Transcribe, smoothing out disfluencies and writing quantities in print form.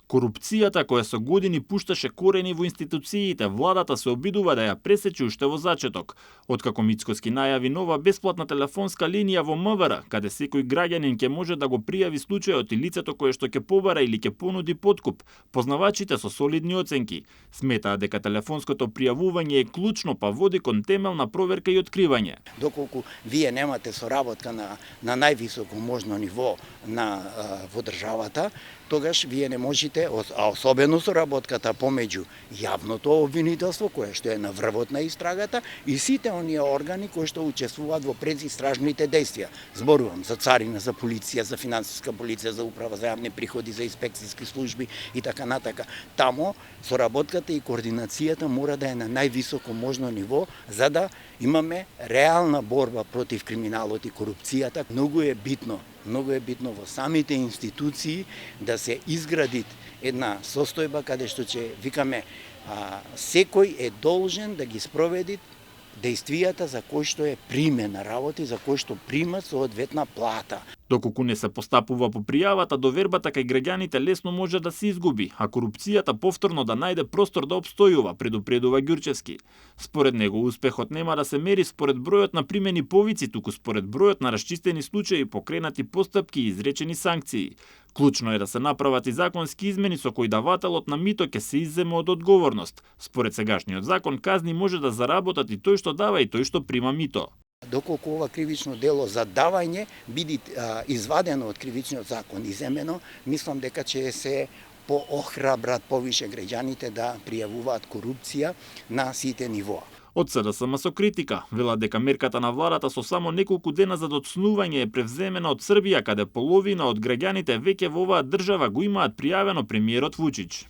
Корупцијата која со години пушташе корени во институциите, владата се обидува да ја пресече уште во зачеток. Откако Мицкоски најави нова бесплатна телефонска линија во МВР, каде секој граѓанин ќе може да го пријави случајот и лицето кое што ќе побара или ќе понуди подкуп, познавачите со солидни оценки сметаат дека телефонското пријавување е клучно, па води кон темелна проверка и откривање. Доколку вие немате соработка на највисоко можно ниво во државата, тогаш вие не можете, а особено соработката помеѓу јавното обвинителство, кое што е на врвот на истрагата, и сите оние органи кои што учествуваат во предистражните действија. Зборувам за царина, за полиција, за финансиска полиција, за управа за јавни приходи, за инспекцијски служби и така натака. Тамо соработката и координацијата мора да е на највисоко можно ниво, за да имаме реална борба против криминалот и корупцијата. Многу е битно во самите институции да се изгради една состојба каде што ќе викаме секој е должен да ги спроведи действијата за кои што е примен на работи, за кои што прима соодветна плата. Доколку не се постапува по пријавата, довербата кај граѓаните лесно може да се изгуби, а корупцијата повторно да најде простор да обстојува, предупредува Ѓурчевски. Според него, успехот нема да се мери според бројот на примени повици, туку според бројот на расчистени случаи, покренати постапки и изречени санкции. Клучно е да се направат и законски измени со кои давателот на мито ќе се изземе од одговорност. Според сегашниот закон, казни може да заработат и тој што дава и тој што прима мито. Доколку ова кривично дело за давање биде извадено од кривичниот закон и земено, мислам дека ќе се поохрабрат повише граѓаните да пријавуваат корупција на сите нивоа. Од СДСМ со критика, велат дека мерката на владата со само неколку дена за доцнување е превземена од Србија, каде половина од граѓаните веќе во оваа држава го имаат пријавено премиерот Вучич.